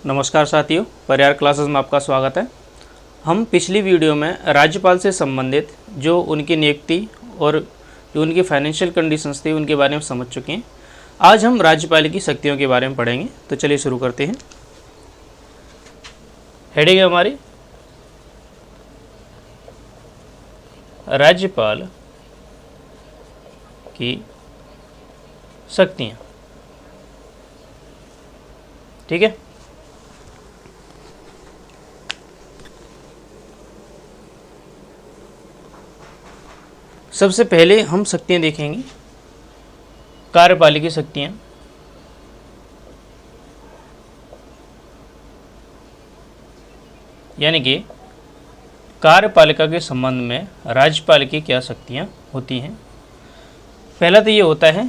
नमस्कार साथियों, परिहार क्लासेस में आपका स्वागत है। हम पिछली वीडियो में राज्यपाल से संबंधित जो उनकी नियुक्ति और जो उनकी फाइनेंशियल कंडीशंस थी उनके बारे में समझ चुके हैं। आज हम राज्यपाल की शक्तियों के बारे में पढ़ेंगे। तो चलिए शुरू करते हैं। हेडिंग है हमारी राज्यपाल की शक्तियाँ। ठीक है, सबसे पहले हम शक्तियाँ देखेंगे। कार्यपालिका शक्तियाँ। यानी कि कार्यपालिका के संबंध में राज्यपाल की क्या शक्तियाँ होती हैं। पहला तो ये होता है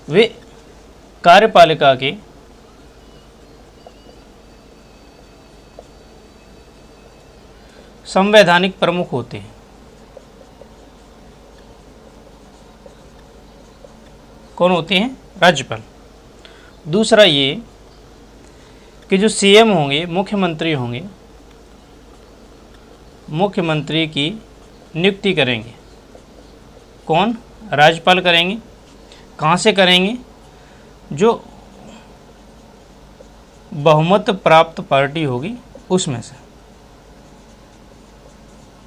वे कार्यपालिका के संवैधानिक प्रमुख होते हैं। कौन होते हैं? राज्यपाल। दूसरा ये कि जो सीएम होंगे, मुख्यमंत्री होंगे, मुख्यमंत्री की नियुक्ति करेंगे। कौन? राज्यपाल करेंगे। कहाँ से करेंगे? जो बहुमत प्राप्त पार्टी होगी उसमें से।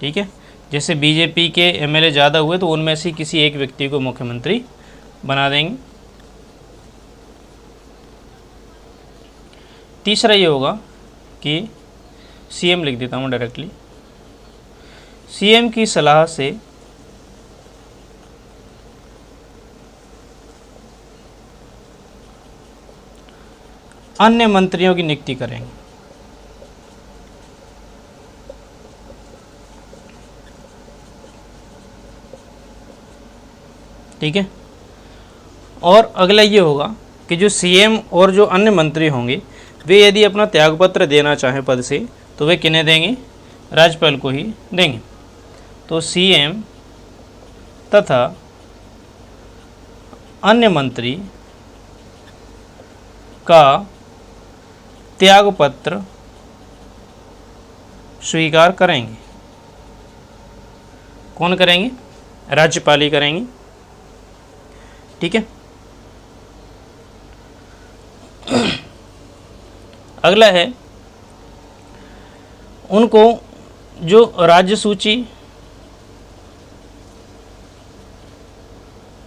ठीक है, जैसे बीजेपी के एमएलए ज़्यादा हुए तो उनमें से किसी एक व्यक्ति को मुख्यमंत्री बना देंगे। तीसरा ये होगा कि सीएम लिख देता हूँ डायरेक्टली। सीएम की सलाह से अन्य मंत्रियों की नियुक्ति करेंगे। ठीक है, और अगला ये होगा कि जो सीएम और जो अन्य मंत्री होंगे वे यदि अपना त्यागपत्र देना चाहें पद से तो वे किन्हें देंगे? राज्यपाल को ही देंगे। तो सीएम तथा अन्य मंत्री का त्यागपत्र स्वीकार करेंगे। कौन करेंगे? राज्यपाल ही करेंगे। ठीक है, अगला है उनको जो राज्य सूची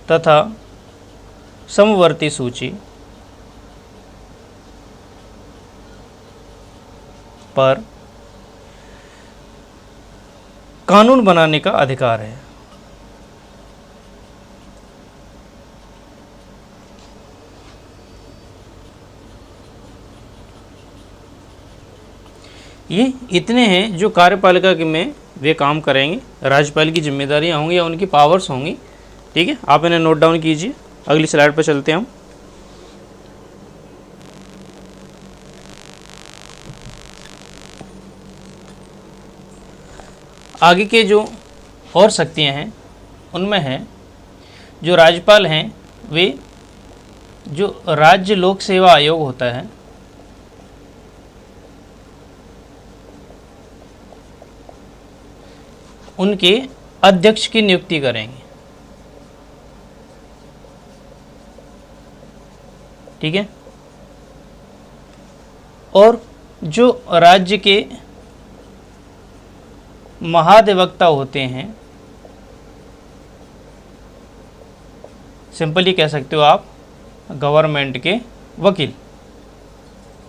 तथा समवर्ती सूची पर कानून बनाने का अधिकार है। ये इतने हैं जो कार्यपालिका में वे काम करेंगे। राज्यपाल की जिम्मेदारियां होंगी या उनकी पावर्स होंगी। ठीक है, आप इन्हें नोट डाउन कीजिए। अगली स्लाइड पर चलते हैं हम। आगे के जो और शक्तियां हैं उनमें है जो राज्यपाल हैं वे जो राज्य लोक सेवा आयोग होता है उनके अध्यक्ष की नियुक्ति करेंगे। ठीक है, और जो राज्य के महाधिवक्ता होते हैं, सिंपली कह सकते हो आप गवर्नमेंट के वकील।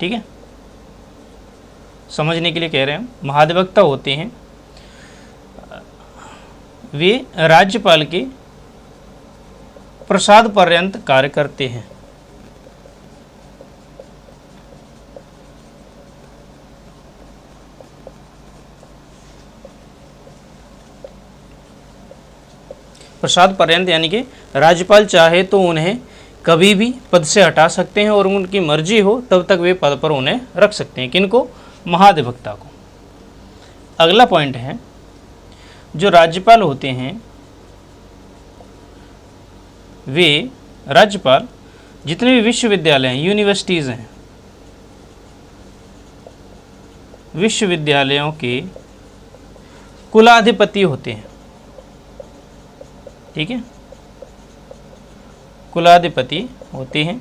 ठीक है, समझने के लिए कह रहे हैं। महाधिवक्ता होते हैं वे राज्यपाल के प्रसाद पर्यंत कार्य करते हैं। प्रसाद पर्यंत यानी कि राज्यपाल चाहे तो उन्हें कभी भी पद से हटा सकते हैं और उनकी मर्जी हो तब तक वे पद पर उन्हें रख सकते हैं। किनको? महाधिवक्ता को। अगला पॉइंट है जो राज्यपाल होते हैं वे राज्यपाल जितने भी विश्वविद्यालय हैं, यूनिवर्सिटीज़ हैं, विश्वविद्यालयों के कुलाधिपति होते हैं। ठीक है, कुलाधिपति होते हैं।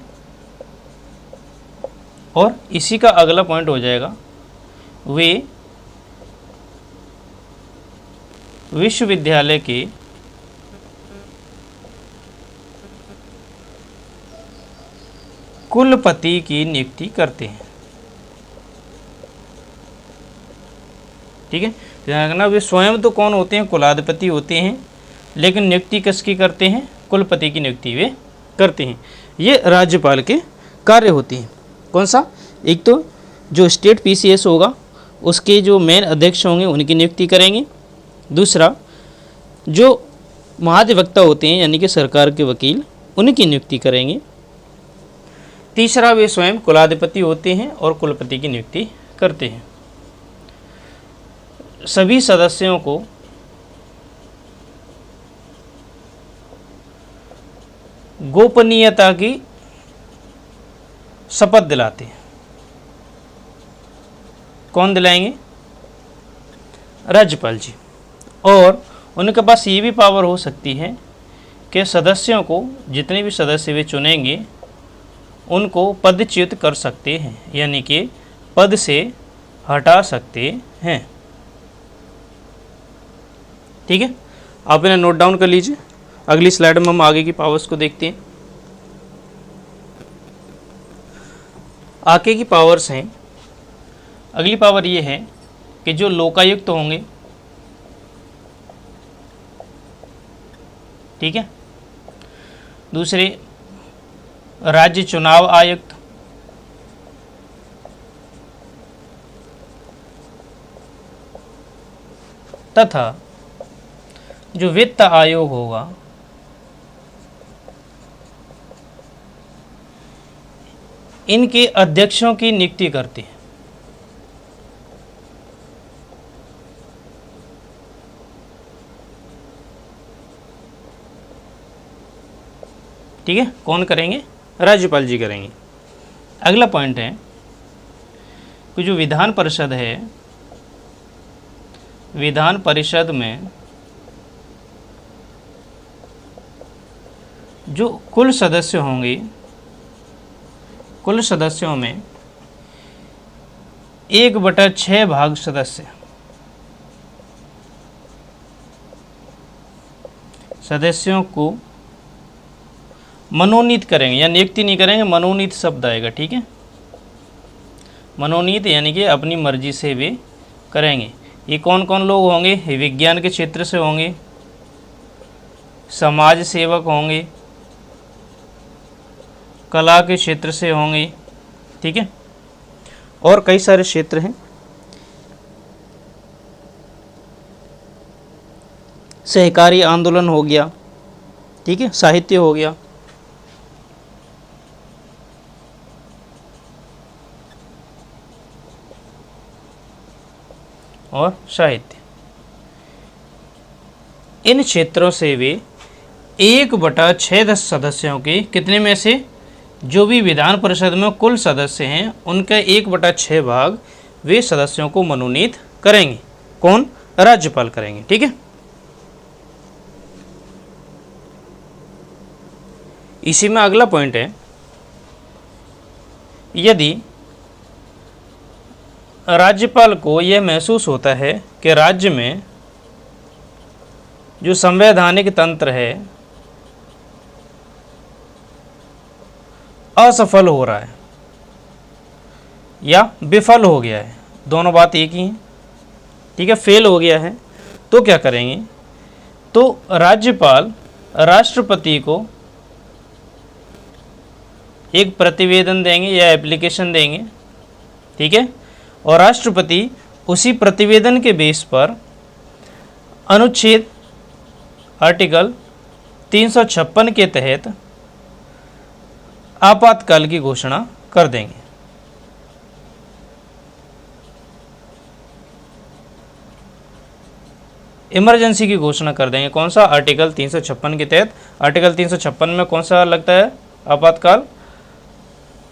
और इसी का अगला पॉइंट हो जाएगा, वे विश्वविद्यालय के कुलपति की नियुक्ति करते हैं। ठीक है, ध्यान रखना, वे स्वयं तो कौन होते हैं, कुलाधिपति होते हैं, लेकिन नियुक्ति किसकी करते हैं, कुलपति की नियुक्ति वे करते हैं। ये राज्यपाल के कार्य होते हैं। कौन सा, एक तो जो स्टेट पीसीएस होगा उसके जो मेन अध्यक्ष होंगे उनकी नियुक्ति करेंगे। दूसरा, जो महाधिवक्ता होते हैं यानी कि सरकार के वकील, उनकी नियुक्ति करेंगे। तीसरा, वे स्वयं कुलाधिपति होते हैं और कुलपति की नियुक्ति करते हैं। सभी सदस्यों को गोपनीयता की शपथ दिलाते हैं। कौन दिलाएंगे, राज्यपाल जी। और उनके पास ये भी पावर हो सकती है कि सदस्यों को, जितने भी सदस्य वे चुनेंगे, उनको पदच्युत कर सकते हैं, यानी कि पद से हटा सकते हैं। ठीक है, आप इन्हें नोट डाउन कर लीजिए। अगली स्लाइड में हम आगे की पावर्स को देखते हैं। आगे की पावर्स हैं, अगली पावर ये है कि जो लोकायुक्त होंगे, ठीक है, दूसरे राज्य चुनाव आयुक्त, तथा जो वित्त आयोग होगा, इनके अध्यक्षों की नियुक्ति करते हैं। ठीक है, कौन करेंगे, राज्यपाल जी करेंगे। अगला पॉइंट है कि जो विधान परिषद है, विधान परिषद में जो कुल सदस्य होंगे, कुल सदस्यों में 1/6 भाग सदस्य सदस्यों को मनोनीत करेंगे, या नियुक्ति नहीं करेंगे, मनोनीत शब्द आएगा। ठीक है, मनोनीत यानी कि अपनी मर्जी से वे करेंगे। ये कौन कौन लोग होंगे, विज्ञान के क्षेत्र से होंगे, समाज सेवक होंगे, कला के क्षेत्र से होंगे। ठीक है, और कई सारे क्षेत्र हैं, सहकारी आंदोलन हो गया, ठीक है, साहित्य हो गया। और साहित्य, इन क्षेत्रों से वे 1/6 सदस्यों के, कितने में से, जो भी विधान परिषद में कुल सदस्य हैं उनका 1/6 भाग वे सदस्यों को मनोनीत करेंगे। कौन, राज्यपाल करेंगे। ठीक है, इसी में अगला पॉइंट है, यदि राज्यपाल को यह महसूस होता है कि राज्य में जो संवैधानिक तंत्र है असफल हो रहा है या विफल हो गया है, दोनों बात एक ही है। ठीक है, फेल हो गया है, तो क्या करेंगे, तो राज्यपाल राष्ट्रपति को एक प्रतिवेदन देंगे या एप्लीकेशन देंगे। ठीक है, और राष्ट्रपति उसी प्रतिवेदन के बेस पर अनुच्छेद आर्टिकल 356 के तहत आपातकाल की घोषणा कर देंगे। इमरजेंसी की घोषणा कर देंगे। कौन सा, आर्टिकल 356 के तहत। आर्टिकल 356 में कौन सा लगता है, आपातकाल,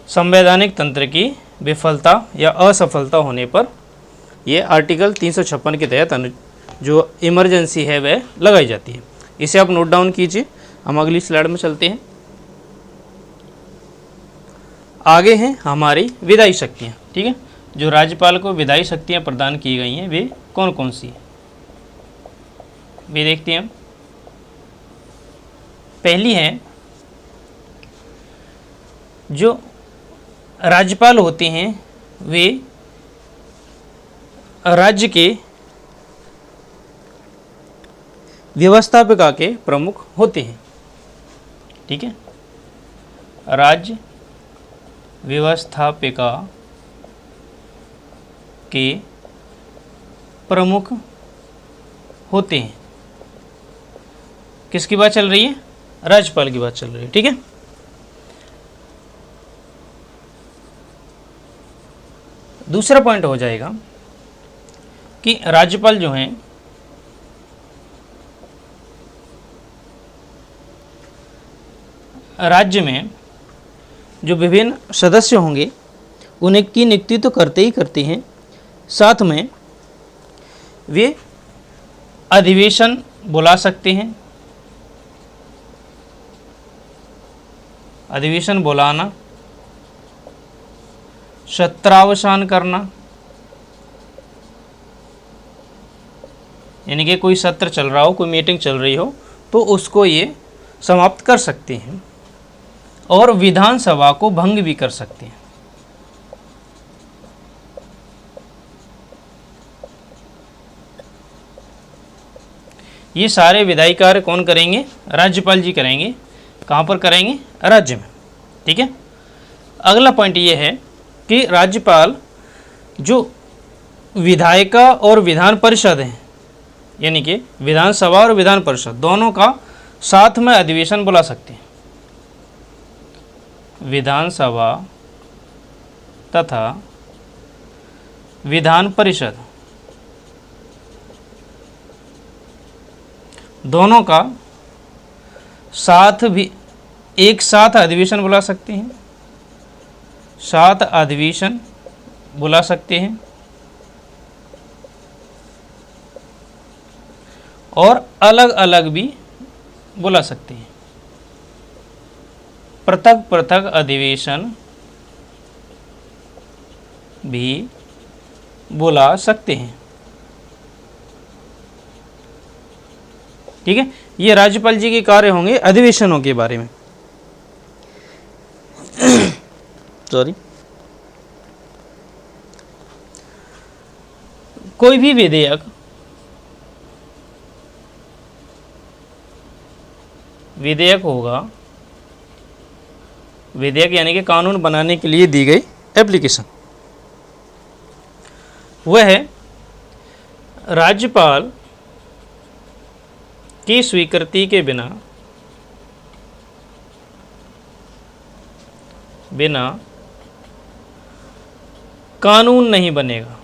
संवैधानिक तंत्र की विफलता या असफलता होने पर ये आर्टिकल 356 के तहत जो इमरजेंसी है वह लगाई जाती है। इसे आप नोट डाउन कीजिए। हम अगली स्लाइड में चलते हैं। आगे हैं हमारी विधायी शक्तियाँ। ठीक है, जो राज्यपाल को विधायी शक्तियाँ प्रदान की गई हैं वे कौन कौन सी हैं, वे देखते हैं हम। पहली है, जो राज्यपाल होते हैं वे राज्य के व्यवस्थापिका के प्रमुख होते हैं। ठीक है, राज्य व्यवस्थापिका के प्रमुख होते हैं। किसकी बात चल रही है? राज्यपाल की बात चल रही है। ठीक है, दूसरा पॉइंट हो जाएगा कि राज्यपाल जो हैं राज्य में जो विभिन्न सदस्य होंगे उन्हें की नियुक्ति तो करते ही करते हैं, साथ में वे अधिवेशन बुला सकते हैं। अधिवेशन बुलाना, सत्रावसान करना, यानी कि कोई सत्र चल रहा हो, कोई मीटिंग चल रही हो तो उसको ये समाप्त कर सकते हैं, और विधानसभा को भंग भी कर सकते हैं। ये सारे विधायी कार्य कौन करेंगे? राज्यपाल जी करेंगे। कहाँ पर करेंगे? राज्य में। ठीक है, अगला पॉइंट ये है कि राज्यपाल जो विधायिका और विधान परिषद है, यानी कि विधानसभा और विधान परिषद दोनों का साथ में अधिवेशन बुला सकते हैं। विधानसभा तथा विधान परिषद दोनों का साथ भी एक साथ अधिवेशन बुला सकते हैं, साथ अधिवेशन बुला सकते हैं, और अलग अलग भी बुला सकते हैं। पृथक पृथक अधिवेशन भी बुला सकते हैं। ठीक है, ये राज्यपाल जी के कार्य होंगे अधिवेशनों के बारे में। सॉरी, कोई भी विधेयक होगा, विधेयक यानी कि कानून बनाने के लिए दी गई एप्लीकेशन, वह है राज्यपाल की स्वीकृति के बिना कानून नहीं बनेगा।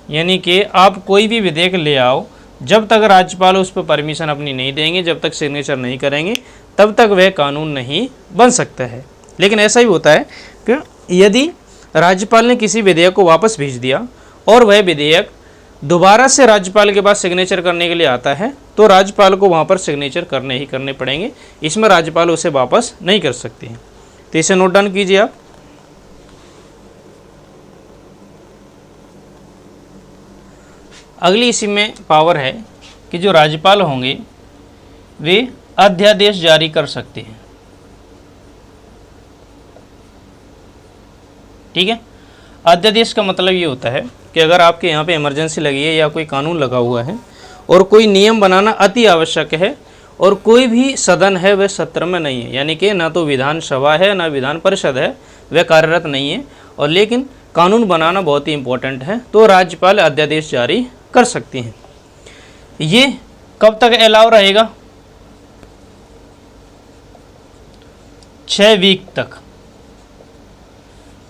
यानी कि आप कोई भी विधेयक ले आओ, जब तक राज्यपाल उस पर परमिशन अपनी नहीं देंगे, जब तक सिग्नेचर नहीं करेंगे, तब तक वह कानून नहीं बन सकता है। लेकिन ऐसा ही होता है कि यदि राज्यपाल ने किसी विधेयक को वापस भेज दिया और वह विधेयक दोबारा से राज्यपाल के पास सिग्नेचर करने के लिए आता है, तो राज्यपाल को वहाँ पर सिग्नेचर करने ही करने पड़ेंगे। इसमें राज्यपाल उसे वापस नहीं कर सकते हैं। तो इसे नोट डाउन कीजिए आप। अगली इसी में पावर है कि जो राज्यपाल होंगे वे अध्यादेश जारी कर सकते हैं। ठीक है, अध्यादेश का मतलब ये होता है कि अगर आपके यहाँ पे इमरजेंसी लगी है या कोई कानून लगा हुआ है और कोई नियम बनाना अति आवश्यक है और कोई भी सदन है वह सत्र में नहीं है, यानी कि ना तो विधानसभा है ना विधान परिषद है, वह कार्यरत नहीं है, और लेकिन कानून बनाना बहुत ही इम्पोर्टेंट है, तो राज्यपाल अध्यादेश जारी कर सकती हैं। ये कब तक अलाउ रहेगा? 6 वीक तक।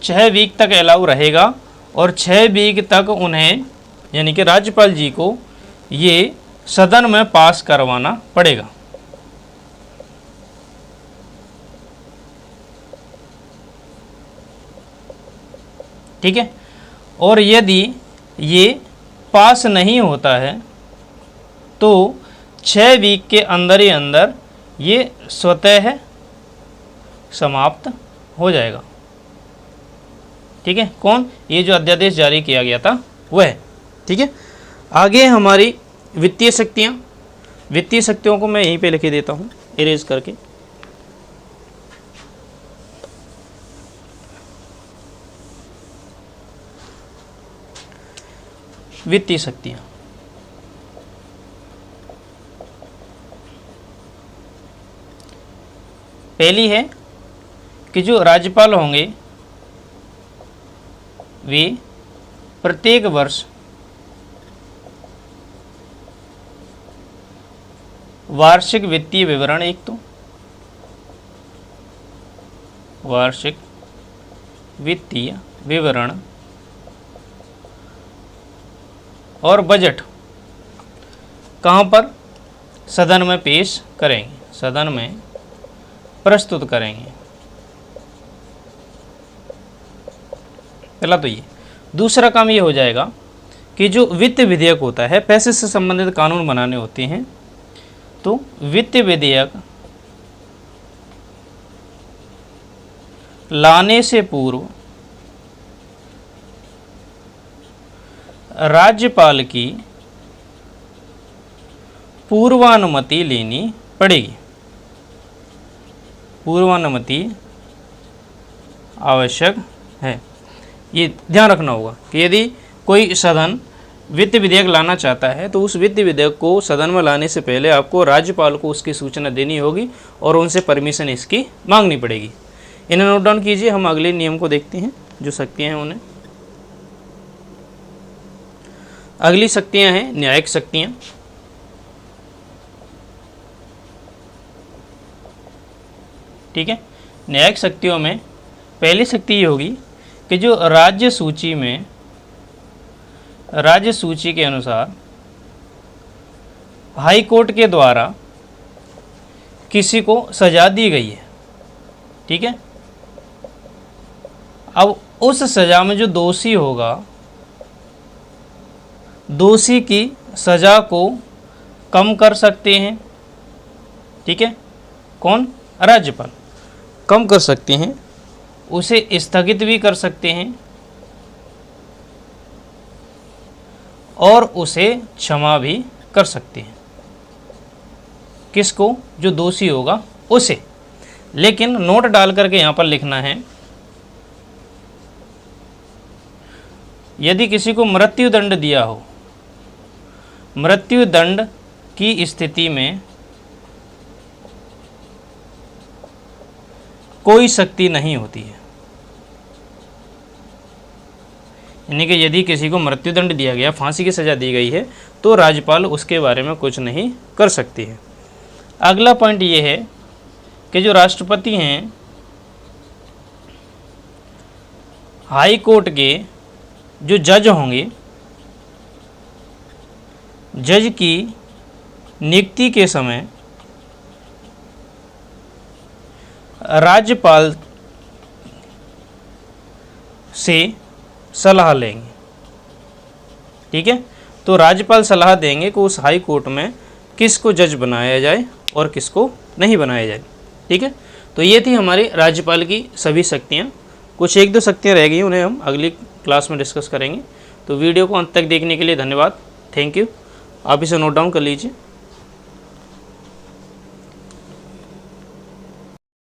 6 वीक तक अलाउ रहेगा, और 6 वीक तक उन्हें यानी कि राज्यपाल जी को ये सदन में पास करवाना पड़ेगा। ठीक है। और यदि ये पास नहीं होता है तो 6 वीक के अंदर ही अंदर ये स्वतः समाप्त हो जाएगा। ठीक है, कौन? ये जो अध्यादेश जारी किया गया था वह। ठीक है, आगे हमारी वित्तीय शक्तियाँ। वित्तीय शक्तियों को मैं यहीं पे लिख देता हूँ इरेज करके। वित्तीय शक्तियाँ, पहली है कि जो राज्यपाल होंगे वे प्रत्येक वर्ष वार्षिक वित्तीय विवरण, एक तो वार्षिक वित्तीय विवरण और बजट कहाँ पर? सदन में पेश करेंगे, सदन में प्रस्तुत करेंगे। पहला तो ये। दूसरा काम ये हो जाएगा कि जो वित्त विधेयक होता है, पैसे से संबंधित कानून बनाने होते हैं, तो वित्त विधेयक लाने से पूर्व राज्यपाल की पूर्वानुमति लेनी पड़ेगी। पूर्वानुमति आवश्यक है। ये ध्यान रखना होगा कि यदि कोई सदन वित्त विधेयक लाना चाहता है तो उस वित्त विधेयक को सदन में लाने से पहले आपको राज्यपाल को उसकी सूचना देनी होगी और उनसे परमिशन इसकी मांगनी पड़ेगी। इन्हें नोट डाउन कीजिए। हम अगले नियम को देखते हैं, जो शक्तियाँ हैं उन्हें। अगली शक्तियाँ हैं न्यायिक शक्तियाँ। ठीक है, न्यायिक शक्तियों में पहली शक्ति ये होगी कि जो राज्य सूची में, राज्य सूची के अनुसार हाई कोर्ट के द्वारा किसी को सजा दी गई है। ठीक है, अब उस सजा में जो दोषी होगा, दोषी की सजा को कम कर सकते हैं। ठीक है, कौन? राज्यपाल। कम कर सकते हैं, उसे स्थगित भी कर सकते हैं और उसे क्षमा भी कर सकते हैं। किसको? जो दोषी होगा उसे। लेकिन नोट डाल करके यहाँ पर लिखना है, यदि किसी को मृत्यु दंड दिया हो, मृत्यु दंड की स्थिति में कोई शक्ति नहीं होती है। यानी कि यदि किसी को मृत्युदंड दिया गया, फांसी की सज़ा दी गई है, तो राज्यपाल उसके बारे में कुछ नहीं कर सकती है। अगला पॉइंट ये है कि जो राष्ट्रपति हैं, हाई कोर्ट के जो जज होंगे, जज की नियुक्ति के समय राज्यपाल से सलाह लेंगे। ठीक है, तो राज्यपाल सलाह देंगे कि उस हाई कोर्ट में किसको जज बनाया जाए और किसको नहीं बनाया जाए। ठीक है, तो ये थी हमारी राज्यपाल की सभी शक्तियाँ। कुछ एक दो शक्तियाँ रह गई, उन्हें हम अगली क्लास में डिस्कस करेंगे। तो वीडियो को अंत तक देखने के लिए धन्यवाद। Thank you. आप इसे नोट डाउन कर लीजिए।